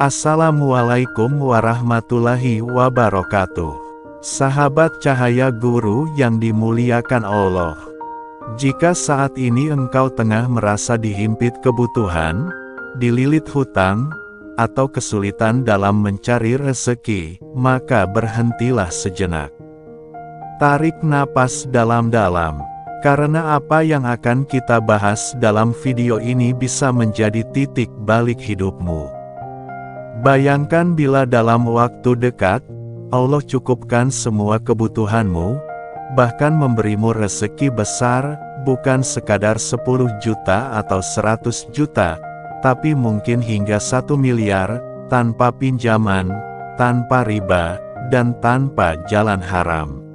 Assalamualaikum warahmatullahi wabarakatuh. Sahabat cahaya guru yang dimuliakan Allah. Jika saat ini engkau tengah merasa dihimpit kebutuhan, dililit hutang, atau kesulitan dalam mencari rezeki, maka berhentilah sejenak. Tarik napas dalam-dalam, karena apa yang akan kita bahas dalam video ini bisa menjadi titik balik hidupmu. Bayangkan bila dalam waktu dekat, Allah cukupkan semua kebutuhanmu, bahkan memberimu rezeki besar, bukan sekadar 10 juta atau 100 juta, tapi mungkin hingga 1 miliar, tanpa pinjaman, tanpa riba, dan tanpa jalan haram.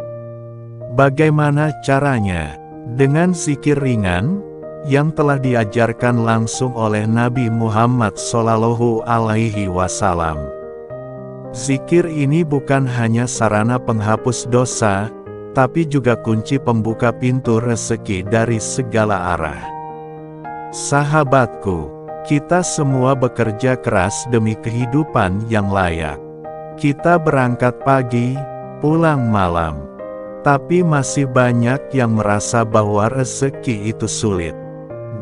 Bagaimana caranya? Dengan zikir ringan, yang telah diajarkan langsung oleh Nabi Muhammad Shallallahu Alaihi Wasallam. Zikir ini bukan hanya sarana penghapus dosa, tapi juga kunci pembuka pintu rezeki dari segala arah. Sahabatku, kita semua bekerja keras demi kehidupan yang layak. Kita berangkat pagi, pulang malam. Tapi masih banyak yang merasa bahwa rezeki itu sulit.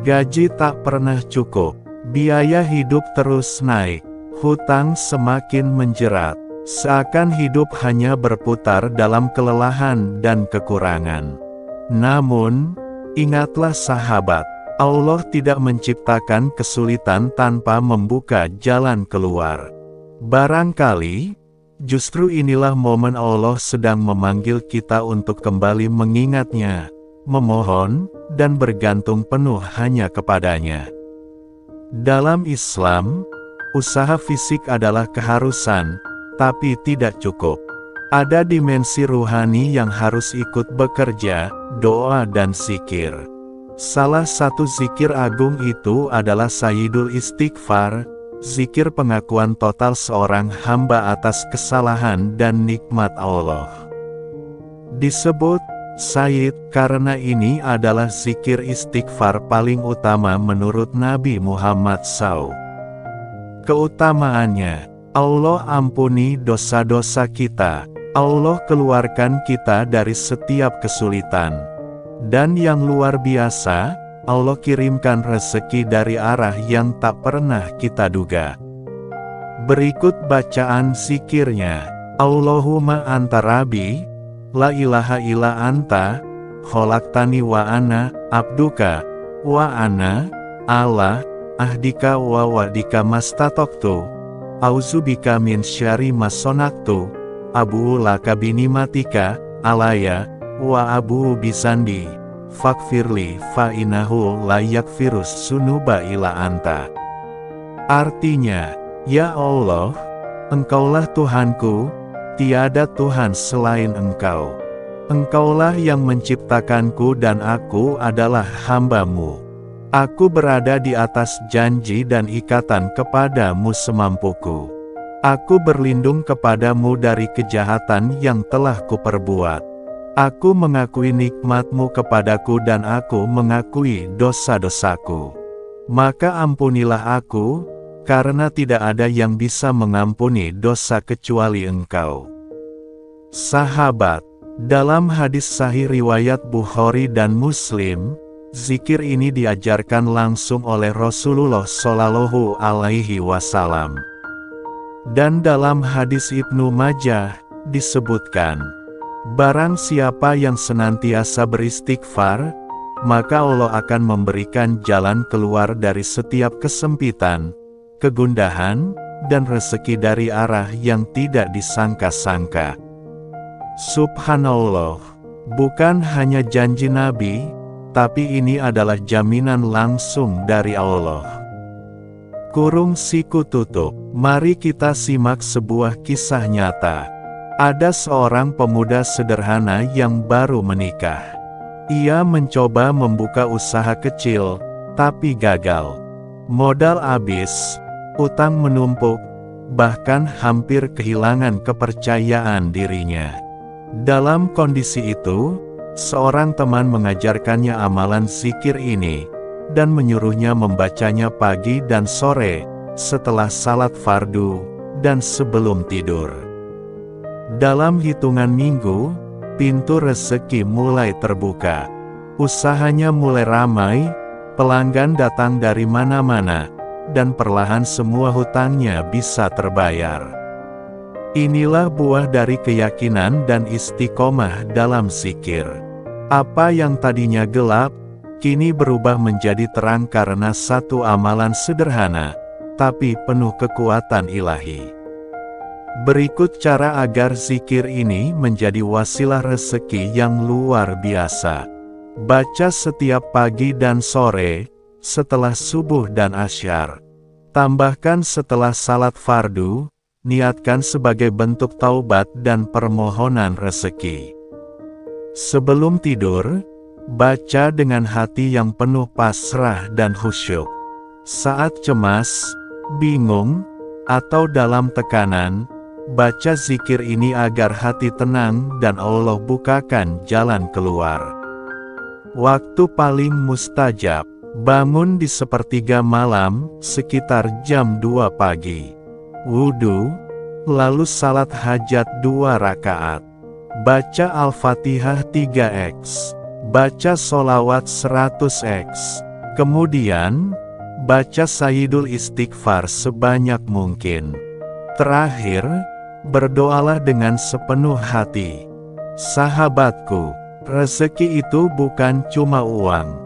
Gaji tak pernah cukup, biaya hidup terus naik, hutang semakin menjerat, seakan hidup hanya berputar dalam kelelahan dan kekurangan. Namun, ingatlah sahabat, Allah tidak menciptakan kesulitan tanpa membuka jalan keluar. Barangkali, justru inilah momen Allah sedang memanggil kita untuk kembali mengingatnya, memohon, dan bergantung penuh hanya kepadanya. Dalam Islam, usaha fisik adalah keharusan, tapi tidak cukup. Ada dimensi ruhani yang harus ikut bekerja, doa dan zikir. Salah satu zikir agung itu adalah Sayyidul Istighfar, zikir pengakuan total seorang hamba atas kesalahan dan nikmat Allah. Disebut Sayyid karena ini adalah zikir istighfar paling utama menurut Nabi Muhammad SAW. Keutamaannya, Allah ampuni dosa-dosa kita, Allah keluarkan kita dari setiap kesulitan. Dan yang luar biasa, Allah kirimkan rezeki dari arah yang tak pernah kita duga. Berikut bacaan zikirnya. Allahumma anta rabbi, la ilaha illa anta, khalaqtani wa ana, abduka, wa ana, ala, ahdika wa wadika mastatoktu, auzubika min syari masonaktu, abu laka binimatika, alaya, wa abu bisandi, fakfirli fa inahu layak virus sunuba ila anta. Artinya, ya Allah, Engkaulah Tuhanku, tiada Tuhan selain Engkau. Engkaulah yang menciptakanku dan aku adalah hamba-Mu. Aku berada di atas janji dan ikatan kepadamu semampuku. Aku berlindung kepadamu dari kejahatan yang telah kuperbuat. Aku mengakui nikmat-Mu kepadaku dan aku mengakui dosa-dosaku. Maka ampunilah aku, karena tidak ada yang bisa mengampuni dosa kecuali Engkau. Sahabat, dalam hadis sahih riwayat Bukhari dan Muslim, zikir ini diajarkan langsung oleh Rasulullah Shallallahu Alaihi Wasallam. Dan dalam hadis Ibnu Majah, disebutkan, barang siapa yang senantiasa beristighfar, maka Allah akan memberikan jalan keluar dari setiap kesempitan, kegundahan, dan rezeki dari arah yang tidak disangka-sangka. Subhanallah, bukan hanya janji Nabi, tapi ini adalah jaminan langsung dari Allah. Kurung siku tutup, mari kita simak sebuah kisah nyata. Ada seorang pemuda sederhana yang baru menikah. Ia mencoba membuka usaha kecil, tapi gagal. Modal habis, utang menumpuk, bahkan hampir kehilangan kepercayaan dirinya. Dalam kondisi itu, seorang teman mengajarkannya amalan zikir ini, dan menyuruhnya membacanya pagi dan sore, setelah salat fardu, dan sebelum tidur. Dalam hitungan minggu, pintu rezeki mulai terbuka. Usahanya mulai ramai, pelanggan datang dari mana-mana, dan perlahan semua hutangnya bisa terbayar. Inilah buah dari keyakinan dan istiqomah dalam zikir. Apa yang tadinya gelap, kini berubah menjadi terang karena satu amalan sederhana, tapi penuh kekuatan ilahi. Berikut cara agar zikir ini menjadi wasilah rezeki yang luar biasa. Baca setiap pagi dan sore, setelah subuh dan asyar. Tambahkan setelah salat fardu, niatkan sebagai bentuk taubat dan permohonan rezeki. Sebelum tidur, baca dengan hati yang penuh pasrah dan khusyuk. Saat cemas, bingung, atau dalam tekanan, baca zikir ini agar hati tenang dan Allah bukakan jalan keluar. Waktu paling mustajab, bangun di sepertiga malam, sekitar jam 2 pagi. Wudhu, lalu salat hajat 2 rakaat. Baca Al-Fatihah 3x. Baca sholawat 100x. Kemudian, baca Sayyidul Istighfar sebanyak mungkin. Terakhir, berdoalah dengan sepenuh hati. Sahabatku, rezeki itu bukan cuma uang.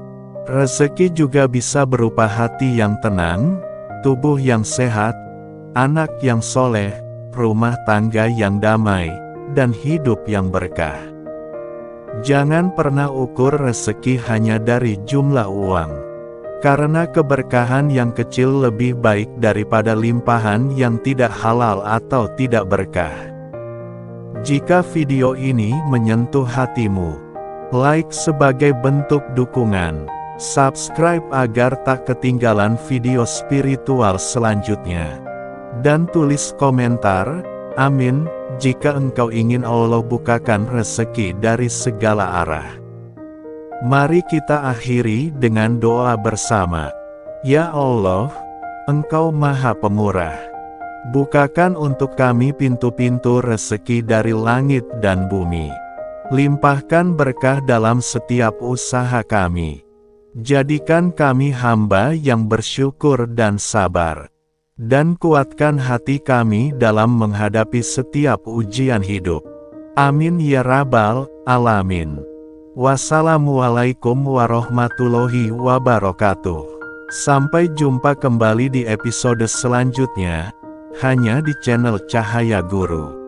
Rezeki juga bisa berupa hati yang tenang, tubuh yang sehat, anak yang soleh, rumah tangga yang damai, dan hidup yang berkah. Jangan pernah ukur rezeki hanya dari jumlah uang. Karena keberkahan yang kecil lebih baik daripada limpahan yang tidak halal atau tidak berkah. Jika video ini menyentuh hatimu, like sebagai bentuk dukungan. Subscribe agar tak ketinggalan video spiritual selanjutnya. Dan tulis komentar, amin, jika engkau ingin Allah bukakan rezeki dari segala arah. Mari kita akhiri dengan doa bersama. Ya Allah, Engkau Maha Pemurah. Bukakan untuk kami pintu-pintu rezeki dari langit dan bumi. Limpahkan berkah dalam setiap usaha kami. Jadikan kami hamba yang bersyukur dan sabar. Dan kuatkan hati kami dalam menghadapi setiap ujian hidup. Amin ya Rabbal Alamin. Wassalamualaikum warahmatullahi wabarakatuh. Sampai jumpa kembali di episode selanjutnya, hanya di channel Cahaya Guru.